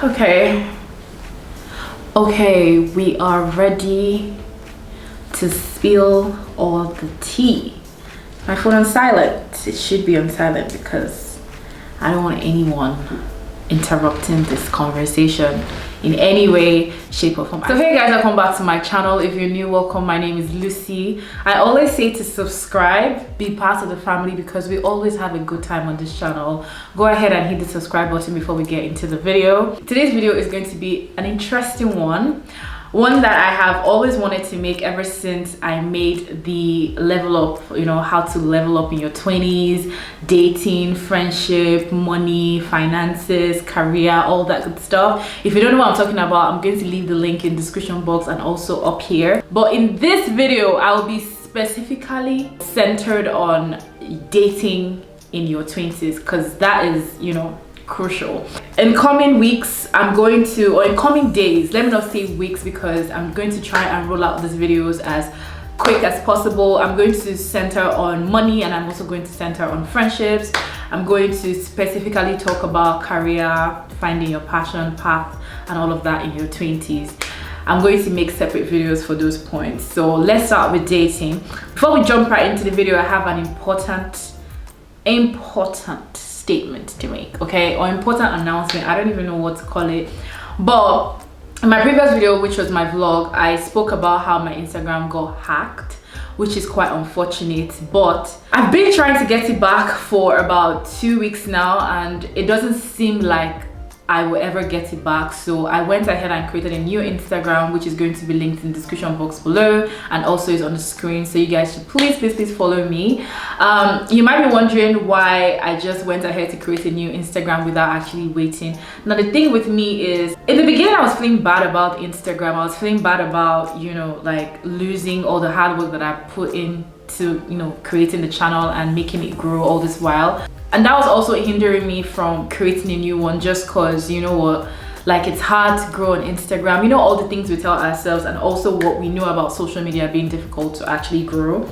Okay, we are ready to spill all the tea. My phone on silent. It should be on silent because I don't want anyone interrupting this conversation in any way, shape or form. So hey guys, welcome back to my channel. If you're new, welcome. My name is Lucy. I always say to subscribe, be part of the family, because we always have a good time on this channel. Go ahead and hit the subscribe button before we get into the video. Today's video is going to be an interesting one that I have always wanted to make ever since I made the level up, how to level up in your 20s, dating, friendship, money, finances, career, all that good stuff. If you don't know what I'm talking about, I'm going to leave the link in the description box and also up here. But in this video, I will be specifically centered on dating in your 20s, because that is, crucial. In coming weeks, in coming days, let me not say weeks, because I'm going to try and roll out these videos as quick as possible. I'm going to center on money, and I'm also going to center on friendships. I'm going to specifically talk about career, finding your passion path, and all of that in your 20s. I'm going to make separate videos for those points. So let's start with dating. Before we jump right into the video, I have an important statement to make, okay, or important announcement. I don't even know what to call it. But in my previous video, which was my vlog, I spoke about how my Instagram got hacked, which is quite unfortunate. But I've been trying to get it back for about 2 weeks now, and it doesn't seem like I will ever get it back. So I went ahead and created a new Instagram, which is going to be linked in the description box below and also is on the screen, so you guys should please follow me. You might be wondering why I just went ahead to create a new Instagram without actually waiting. Now the thing with me is, in the beginning I was feeling bad about Instagram. I was feeling bad about like losing all the hard work that I put into creating the channel and making it grow all this while. And that was also hindering me from creating a new one, just because, it's hard to grow on Instagram. All the things we tell ourselves, and also what we know about social media being difficult to actually grow.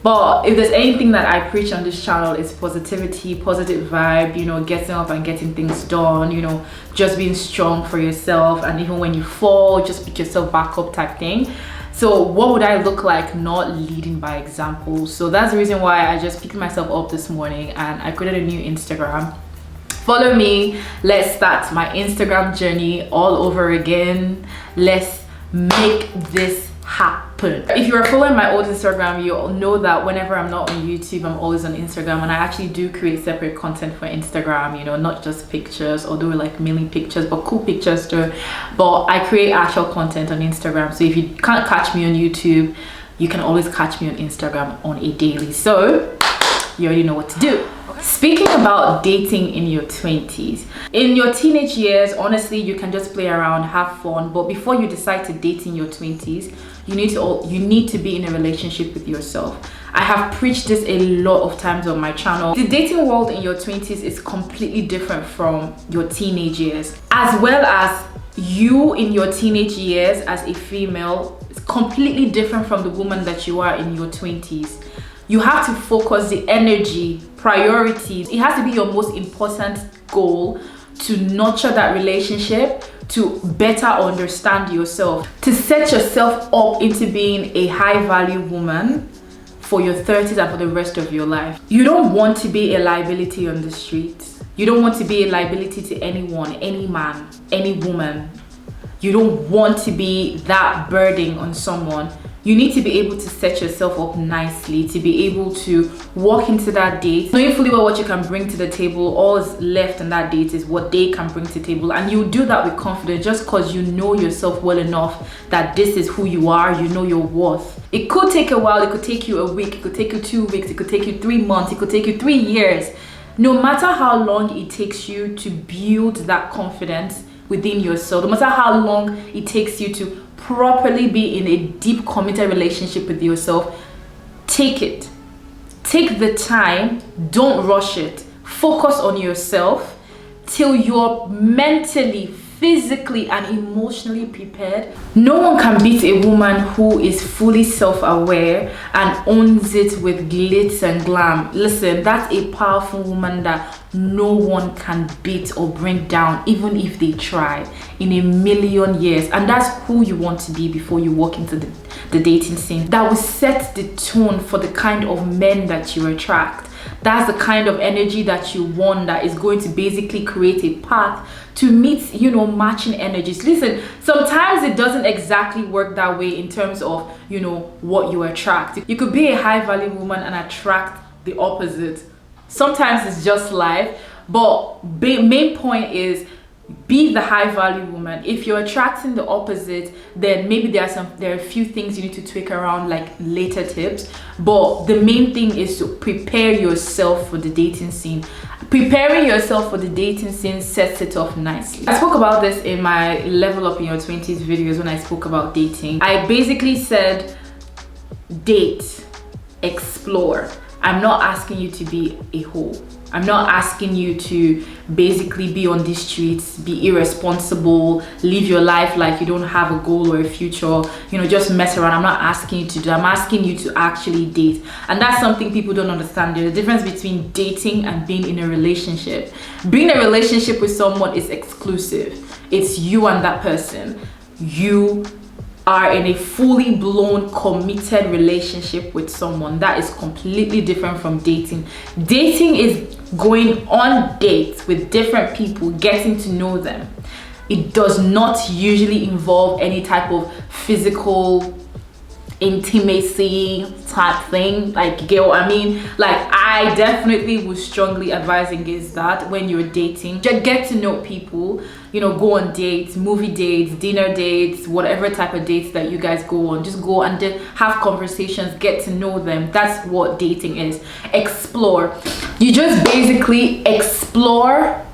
But if there's anything that I preach on this channel, it's positivity, positive vibe, getting up and getting things done, just being strong for yourself. And even when you fall, just pick yourself back up type thing. So what would I look like not leading by example? So that's the reason why I just picked myself up this morning and I created a new Instagram. Follow me. Let's start my Instagram journey all over again. Let's make this happen. If you are following my old Instagram, you'll know that whenever I'm not on YouTube, I'm always on Instagram, and I actually do create separate content for Instagram, not just pictures, although like mainly pictures, but cool pictures too. But I create actual content on Instagram, so if you can't catch me on YouTube, you can always catch me on Instagram on a daily. So you already know what to do. Speaking about dating in your 20s, in your teenage years, honestly, you can just play around, have fun. But before you decide to date in your 20s, you need to be in a relationship with yourself. I have preached this a lot of times on my channel. The dating world in your 20s is completely different from your teenage years, as well as you in your teenage years as a female is completely different from the woman that you are in your 20s. You have to focus the energy, priorities. It has to be your most important goal to nurture that relationship, to better understand yourself, to set yourself up into being a high value woman for your 30s and for the rest of your life. You don't want to be a liability on the streets. You don't want to be a liability to anyone, any man, any woman. You don't want to be that burden on someone. You need to be able to set yourself up nicely, to be able to walk into that date knowing fully well what you can bring to the table. All is left in that date is what they can bring to the table, and you do that with confidence, just because you know yourself well enough that this is who you are. You know your worth. It could take a while. It could take you a week, it could take you 2 weeks, it could take you 3 months, it could take you 3 years. No matter how long it takes you to build that confidence within yourself, no matter how long it takes you to properly be in a deep committed relationship with yourself, take it. Take the time, don't rush it. Focus on yourself till you're mentally, physically and emotionally prepared. No one can beat a woman who is fully self-aware and owns it with glitz and glam. Listen, that's a powerful woman that no one can beat or bring down, even if they try, in a million years. And that's who you want to be before you walk into the dating scene. That will set the tone for the kind of men that you attract. That's the kind of energy that you want, that is going to basically create a path to meet, you know, matching energies. Listen, sometimes it doesn't exactly work that way in terms of, you know, what you attract. You could be a high value woman and attract the opposite. Sometimes it's just life, but main point is, be the high value woman. If you're attracting the opposite, then maybe there are a few things you need to tweak around, like later tips. But the main thing is to prepare yourself for the dating scene. Preparing yourself for the dating scene sets it off nicely. I spoke about this in my Level Up in Your 20s videos when I spoke about dating. I basically said, date, explore. I'm not asking you to be a hoe. I'm not asking you to basically be on the streets, be irresponsible, live your life like you don't have a goal or a future, you know, just mess around. I'm not asking you to do that. I'm asking you to actually date. And that's something people don't understand. There's a difference between dating and being in a relationship. Being in a relationship with someone is exclusive. It's you and that person. You are in a fully blown committed relationship with someone. That is completely different from dating. Dating is going on dates with different people, getting to know them. It does not usually involve any type of physical intimacy type thing, like, you get what I mean? Like, I definitely would strongly advise against that when you're dating. Just get to know people, you know, go on dates, movie dates, dinner dates, whatever type of dates that you guys go on. Just go and have conversations, get to know them. That's what dating is. Explore. You just basically explore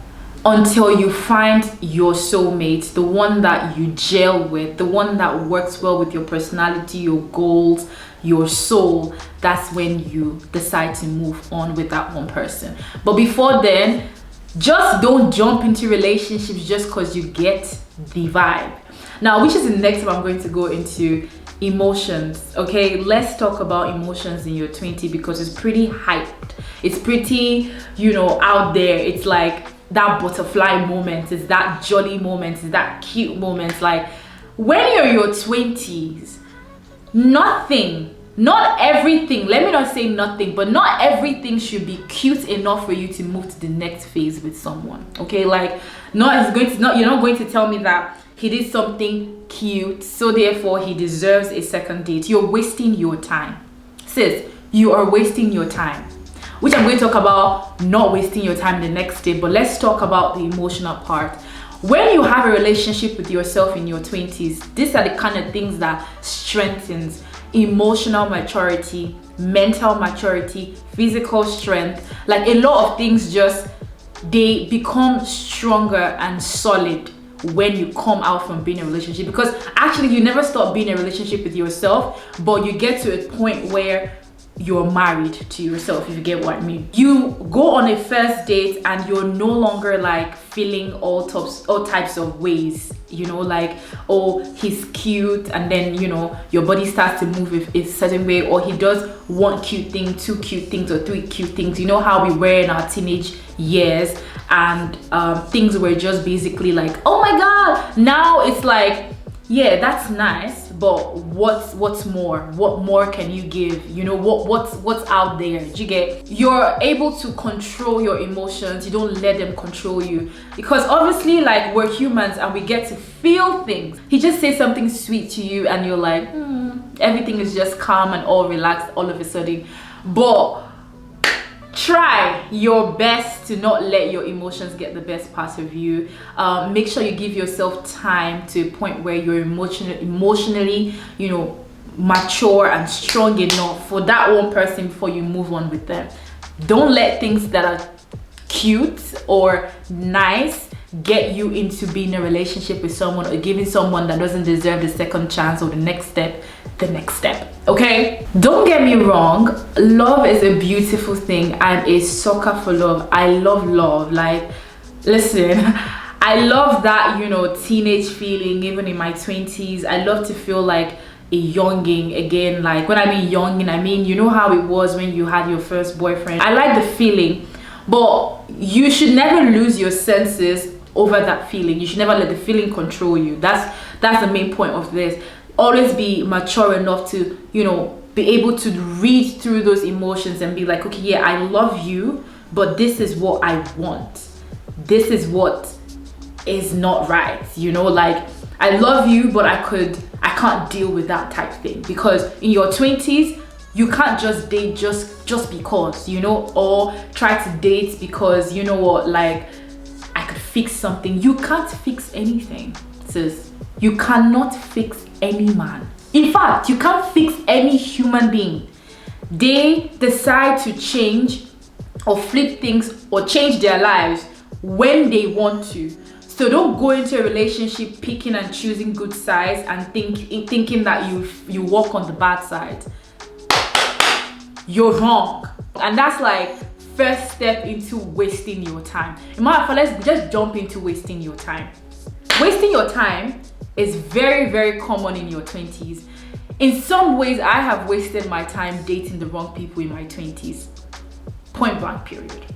until you find your soulmate, the one that you gel with, the one that works well with your personality, your goals, your soul. That's when you decide to move on with that one person. But before then, just don't jump into relationships just because you get the vibe. Now, which is the next one I'm going to go into, emotions. Okay, let's talk about emotions in your 20s, because it's pretty hyped. It's pretty, you know, out there. It's like that butterfly moment, is that jolly moment, is that cute moment. Like, when you're in your 20s, not everything, let me not say nothing, but not everything should be cute enough for you to move to the next phase with someone. Okay, like, you're not going to tell me that he did something cute, so therefore he deserves a second date. You're wasting your time. Sis, you are wasting your time. Which I'm going to talk about not wasting your time the next day, but let's talk about the emotional part. When you have a relationship with yourself in your 20s, these are the kind of things that strengthens emotional maturity, mental maturity, physical strength. Like, a lot of things they become stronger and solid when you come out from being in a relationship, because actually you never stop being in a relationship with yourself, but you get to a point where you're married to yourself, if you get what I mean. You go on a first date and you're no longer like feeling all types of ways, you know, like, oh, he's cute, and then, you know, your body starts to move a certain way, or he does one cute thing, two cute things, or three cute things. You know how we were in our teenage years, and things were just basically like, oh my god. Now it's like, yeah, that's nice, but what's more? What more can you give? You know, what's out there? Do you get? You're able to control your emotions. You don't let them control you, because obviously, like, we're humans and we get to feel things. He just says something sweet to you and you're like, everything is just calm and all relaxed all of a sudden. But try your best to not let your emotions get the best part of you. Make sure you give yourself time to a point where you're emotionally, you know, mature and strong enough for that one person before you move on with them. Don't let things that are cute or nice get you into being in a relationship with someone, or giving someone that doesn't deserve the second chance or the next step. Okay, don't get me wrong, love is a beautiful thing. I'm a sucker for love. I love love. Like, listen, I love that, you know, teenage feeling. Even in my 20s, I love to feel like a youngin again. Like when I mean youngin, I mean, you know how it was when you had your first boyfriend. I like the feeling, but you should never lose your senses over that feeling. You should never let the feeling control you. That's the main point of this. Always be mature enough to, you know, be able to read through those emotions and be like, okay, yeah, I love you, but this is what I want. This is what is not right, you know. Like, I love you, but I can't deal with that type thing. Because in your 20s, you can't just date just because, you know, or try to date because, you know what, like, I could fix something. You can't fix anything, sis. You cannot fix any man. In fact, you can't fix any human being. They decide to change or flip things or change their lives when they want to. So don't go into a relationship picking and choosing good sides and thinking that you walk on the bad side. You're wrong. And that's like first step into wasting your time. In my opinion, let's just jump into wasting your time. Wasting your time is very, very common in your 20s. In some ways, I have wasted my time dating the wrong people in my 20s. Point blank period.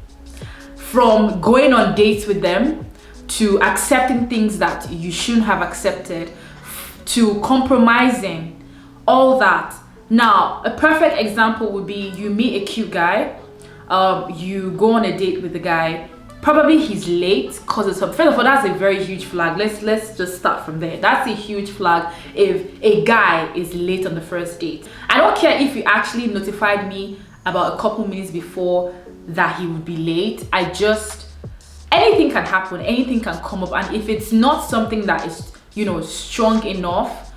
From going on dates with them, to accepting things that you shouldn't have accepted, to compromising, all that. Now, a perfect example would be you meet a cute guy, you go on a date with the guy, probably he's late because of something. First of all, that's a very huge flag. Let's just start from there. That's a huge flag if a guy is late on the first date. I don't care if you actually notified me about a couple minutes before that he would be late. Anything can happen, anything can come up, and if it's not something that is, you know, strong enough,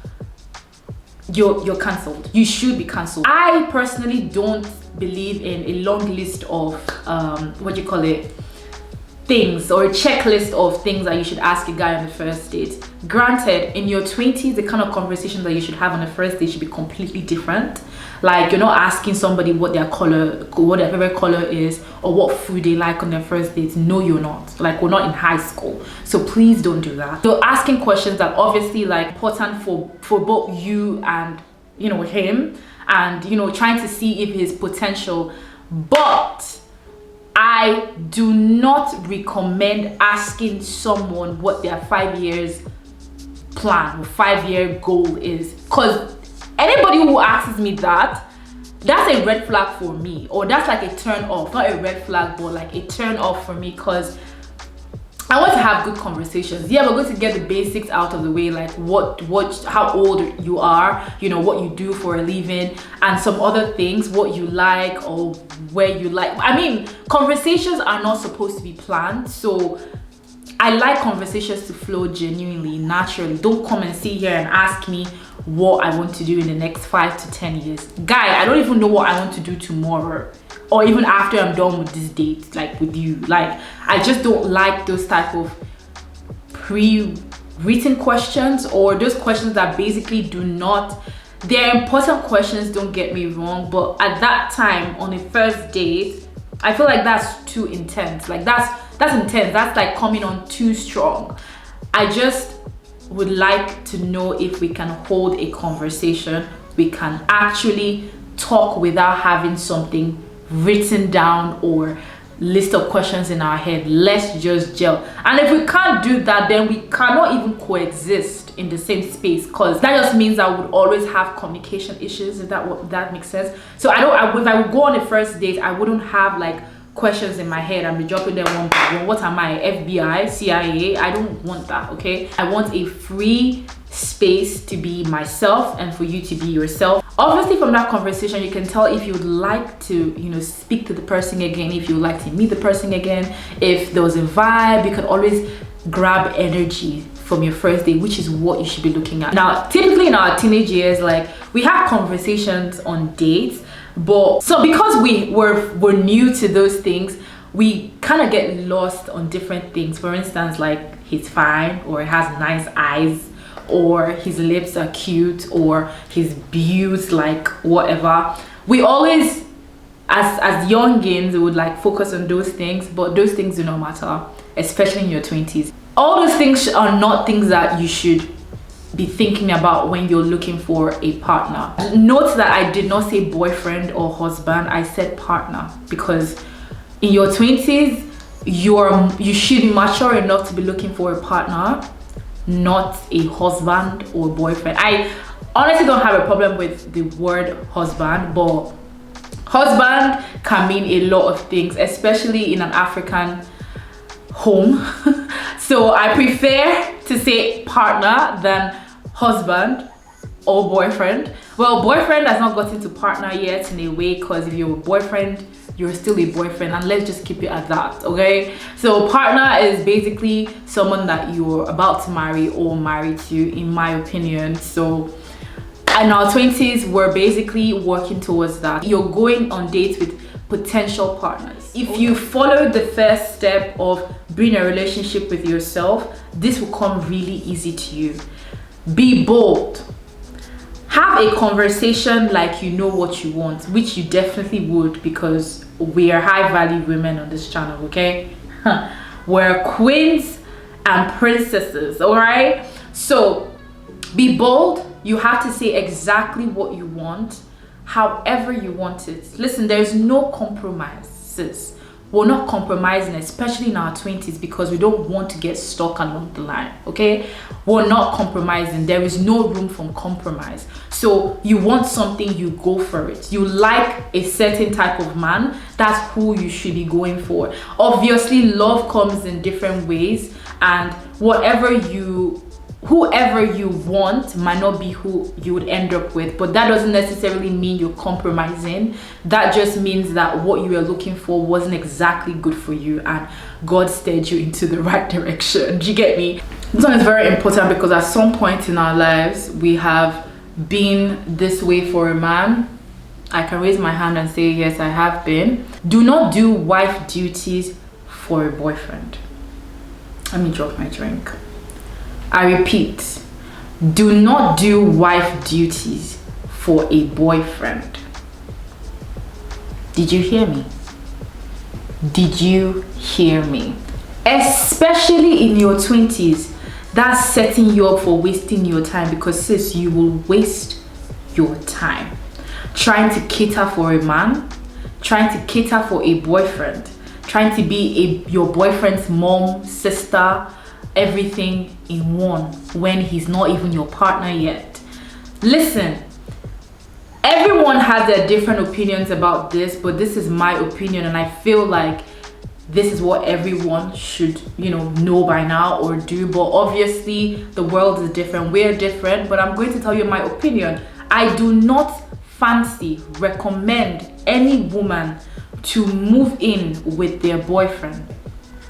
you're cancelled. You should be cancelled. I personally don't believe in a long list of things, or a checklist of things that you should ask a guy on the first date. Granted, in your 20s, the kind of conversation that you should have on the first date should be completely different. Like, you're not asking somebody what their favorite color is, or what food they like on their first date. No, you're not. Like, we're not in high school, so please don't do that. So asking questions that obviously like important for both you and, you know, him, and, you know, trying to see if his potential. But I do not recommend asking someone what their 5 years plan or 5-year goal is, because anybody who asks me that's a red flag for me, or that's like a turn off. Not a red flag, but like a turn off for me, because I want to have good conversations. Yeah, we're going to get the basics out of the way, like how old you are, you know, what you do for a living, and some other things, what you like or where you like. I mean, conversations are not supposed to be planned, so I like conversations to flow genuinely, naturally. Don't come and sit here and ask me what I want to do in the next 5 to 10 years. Guy, I don't even know what I want to do tomorrow, or even after I'm done with this date, like with you. Like, I just don't like those type of pre-written questions, or those questions that basically they're important questions, don't get me wrong, but at that time on a first date, I feel like that's too intense. Like, that's intense. That's like coming on too strong. I just would like to know if we can hold a conversation, we can actually talk without having something written down or list of questions in our head. Let's just gel. And if we can't do that, then we cannot even coexist in the same space, because that just means I would always have communication issues, if that makes sense. So if I would go on a first date, I wouldn't have like questions in my head and be dropping them one by one. What am I, FBI, CIA? I don't want that, okay? I want a free space to be myself and for you to be yourself. Obviously, from that conversation, you can tell if you would like to, you know, speak to the person again, if you would like to meet the person again, if there was a vibe. You can always grab energy from your first date, which is what you should be looking at. Now, typically in our teenage years, like, we have conversations on dates, but so because we're new to those things, we kind of get lost on different things. For instance, like, he's fine, or he has nice eyes, or his lips are cute, or his build, like whatever. We always, as youngins, would like focus on those things, but those things do not matter, especially in your 20s. All those things are not things that you should be thinking about when you're looking for a partner. Note that I did not say boyfriend or husband, I said partner, because in your 20s you should be mature enough to be looking for a partner, not a husband or boyfriend. I honestly don't have a problem with the word husband, but husband can mean a lot of things, especially in an African home. So I prefer to say partner than husband or boyfriend. Well, boyfriend has not gotten to partner yet in a way, because if you're a boyfriend, you're still a boyfriend, and let's just keep it at that, okay? So partner is basically someone that you're about to marry or married to, in my opinion. So in our 20s, we're basically working towards that. You're going on dates with potential partners. If you follow the first step of being in a relationship with yourself, this will come really easy to you. Be bold. Have a conversation like you know what you want, which you definitely would, because we are high value women on this channel, okay? We're queens and princesses, all right? So be bold. You have to say exactly what you want, however you want it. Listen, there's no compromises. We're not compromising, especially in our 20s, because we don't want to get stuck along the line, okay? We're not compromising. There is no room for compromise. So you want something, you go for it. You like a certain type of man, that's who you should be going for. Obviously, love comes in different ways, and whoever you want might not be who you would end up with, but that doesn't necessarily mean you're compromising. That just means that what you were looking for wasn't exactly good for you, and God steered you into the right direction. Do you get me? This one is very important, because at some point in our lives we have been this way for a man. I can raise my hand and say yes, I have been. Do not do wife duties for a boyfriend. Let me drop my drink. I repeat, do not do wife duties for a boyfriend. Did you hear me? Did you hear me? Especially in your 20s, that's setting you up for wasting your time, because sis, you will waste your time trying to cater for a man, trying to cater for a boyfriend, trying to be your boyfriend's mom, sister, everything in one, when he's not even your partner yet. Listen, everyone has their different opinions about this, but this is my opinion, and I feel like this is what everyone should, know by now or do. But obviously the world is different, we're different, but I'm going to tell you my opinion. I do not recommend any woman to move in with their boyfriend.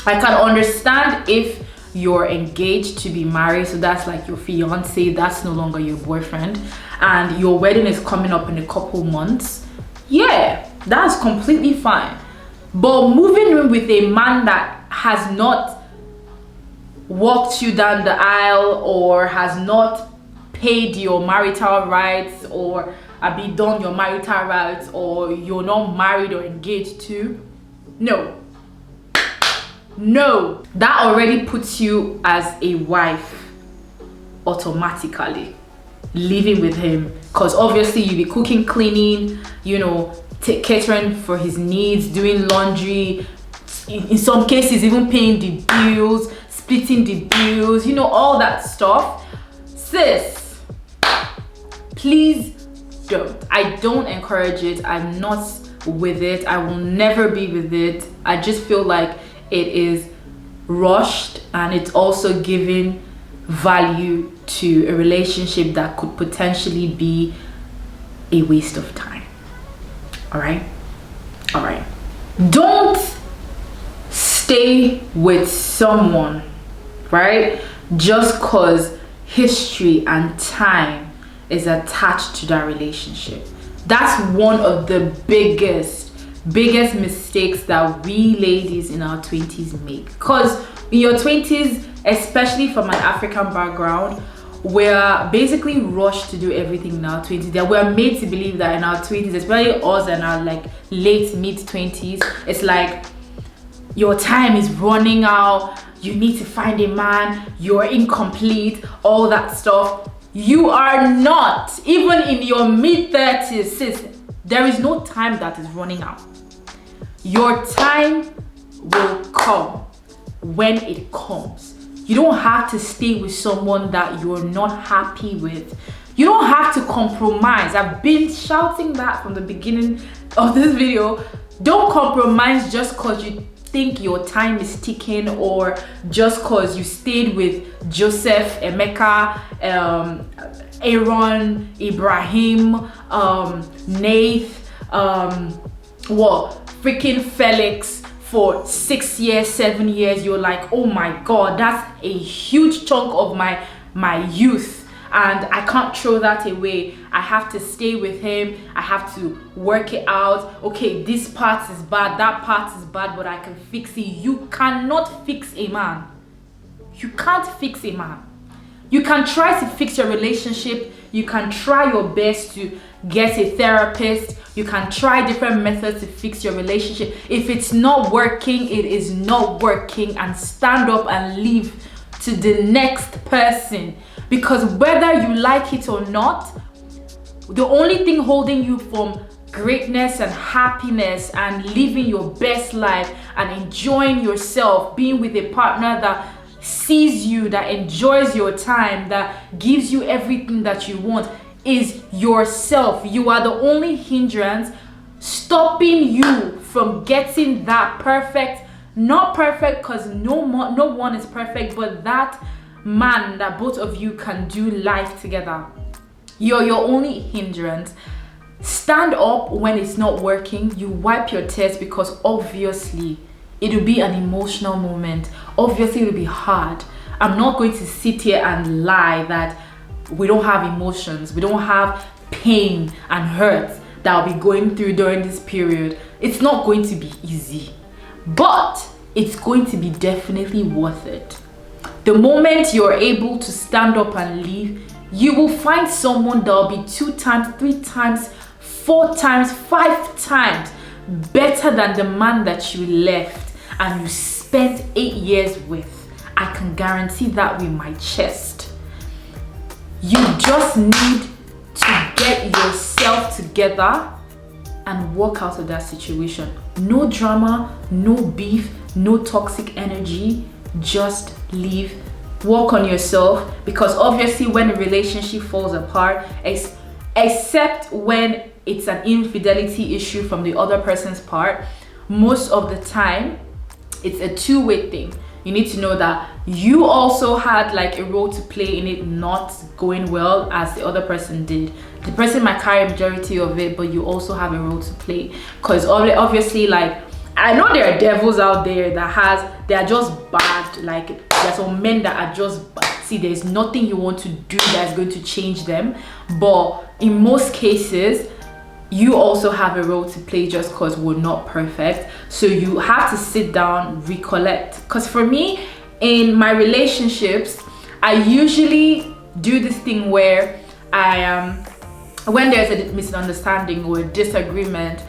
I can understand if you're engaged to be married, so that's like your fiance, that's no longer your boyfriend, and your wedding is coming up in a couple months. Yeah, that's completely fine. But moving in with a man that has not walked you down the aisle, or has not paid your marital rights, or be done your marital rights, or you're not married or engaged to, no, that already puts you as a wife automatically, living with him, because obviously you'll be cooking, cleaning, catering for his needs, doing laundry, in some cases even paying the bills, splitting the bills, all that stuff. Sis, please don't. I don't encourage it. I'm not with it. I will never be with it. I just feel like it is rushed, and it's also giving value to a relationship that could potentially be a waste of time. All right. Don't stay with someone, right, just cause history and time is attached to that relationship. That's one of the biggest mistakes that we ladies in our 20s make, because in your 20s, especially from an African background, we're basically rushed to do everything in our 20s. That we're made to believe that in our 20s, especially us in our late mid 20s, it's like your time is running out, you need to find a man, you're incomplete, all that stuff. You are not. Even in your mid-30s, sis, there is no time that is running out. Your time will come when it comes. You don't have to stay with someone that you're not happy with. You don't have to compromise. I've been shouting that from the beginning of this video. Don't compromise just because you think your time is ticking, or just because you stayed with Joseph, Emeka, Aaron, Ibrahim, Nath, freaking Felix for 6 years, 7 years. You're like, oh my God, that's a huge chunk of my youth, and I can't throw that away. I have to stay with him. I have to work it out. Okay, this part is bad, that part is bad, but I can fix it. You cannot fix a man. You can't fix a man. You can try to fix your relationship. You can try your best to get a therapist. You can try different methods to fix your relationship. If it's not working, it is not working, and stand up and leave to the next person. Because whether you like it or not, the only thing holding you from greatness and happiness and living your best life and enjoying yourself, being with a partner that sees you, that enjoys your time, that gives you everything that you want, is yourself. You are the only hindrance stopping you from getting that perfect, not perfect because no one is perfect, but that man that both of you can do life together. You're your only hindrance. Stand up when it's not working. You wipe your tears, because obviously it will be an emotional moment. Obviously it will be hard. I'm not going to sit here and lie that we don't have emotions, we don't have pain and hurt that I'll be going through during this period. It's not going to be easy, but it's going to be definitely worth it. The moment you're able to stand up and leave, you will find someone that will be 2 times, 3 times, 4 times, 5 times better than the man that you left and you spent 8 years with. I can guarantee that with my chest. You just need to get yourself together and walk out of that situation. No drama, no beef, no toxic energy. Just leave. Work on yourself, because obviously when a relationship falls apart, except when it's an infidelity issue from the other person's part, most of the time it's a two-way thing. You need to know that you also had like a role to play in it not going well as the other person did. The person might carry a majority of it, but you also have a role to play, because obviously, like, I know there are devils out there they are just bad. Like, there's some men that are just bad. See, there's nothing you want to do that's going to change them, but in most cases you also have a role to play, just because we're not perfect. So you have to sit down, recollect. Because for me, in my relationships, I usually do this thing where when there's a misunderstanding or a disagreement,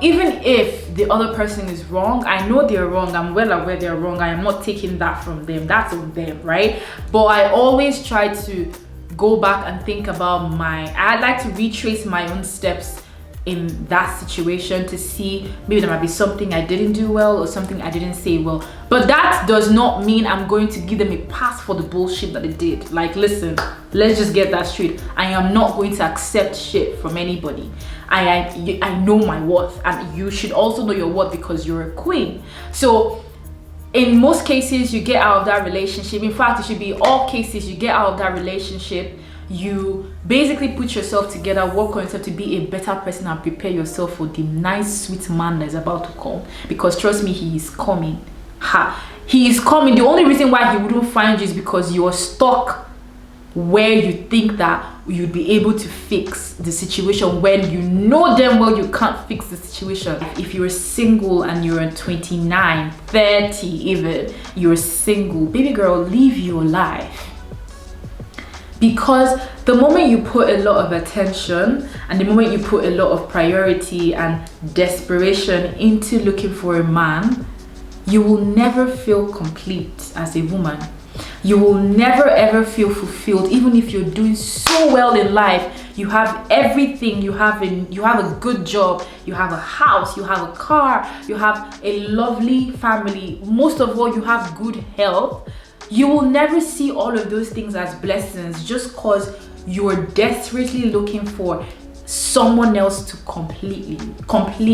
even if the other person is wrong, I know they're wrong, I'm well aware they're wrong, I am not taking that from them, that's on them, right? But I always try to go back and think about I like to retrace my own steps in that situation to see maybe there might be something I didn't do well or something I didn't say well. But that does not mean I'm going to give them a pass for the bullshit that they did. Like, listen, let's just get that straight. I am not going to accept shit from anybody. I know my worth, and you should also know your worth, because you're a queen. So in most cases, you get out of that relationship. In fact, it should be all cases, you get out of that relationship, you basically put yourself together, work on yourself to be a better person, and prepare yourself for the nice sweet man that is about to come. Because trust me, he is coming. He is coming. The only reason why he wouldn't find you is because you're stuck where you think that you'd be able to fix the situation, when you know damn well you can't fix the situation. If you're single and you're 29, 30 even, you're single, baby girl, live your life. Because the moment you put a lot of attention and the moment you put a lot of priority and desperation into looking for a man, you will never feel complete as a woman. You will never ever feel fulfilled, even if you're doing so well in life. You have everything. You have a good job, you have a house, you have a car, you have a lovely family, most of all you have good health. You will never see all of those things as blessings, just because you're desperately looking for someone else to complete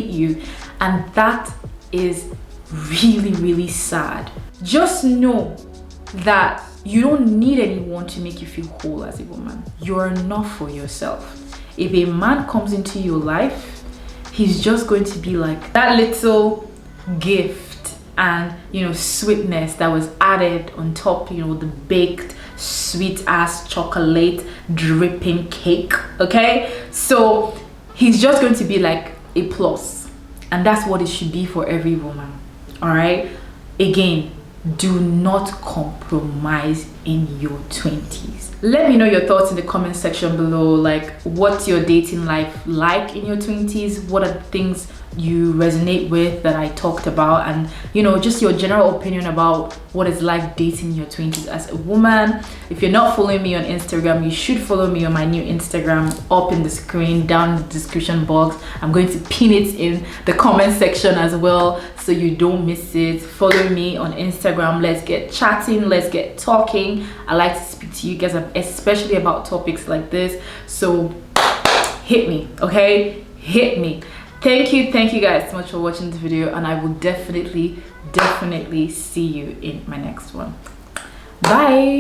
you. And that is really, really sad. Just know that you don't need anyone to make you feel whole as a woman. You're enough for yourself. If a man comes into your life, he's just going to be like that little gift and, you know, sweetness that was added on top, you know, the baked sweet ass chocolate dripping cake. Okay, so he's just going to be like a plus, and that's what it should be for every woman. All right, again, do not compromise in your 20s. Let me know your thoughts in the comment section below. Like, what's your dating life like in your 20s? What are the things you resonate with that I talked about? And, you know, just your general opinion about what it's like dating in your 20s as a woman. If you're not following me on Instagram, you should follow me on my new Instagram, up in the screen, down in the description box. I'm going to pin it in the comment section as well, so you don't miss it. Follow me on Instagram. Let's get chatting, let's get talking. I like to speak to you guys, especially about topics like this. So hit me, okay? Hit me. Thank you guys so much for watching this video, and I will definitely see you in my next one. Bye.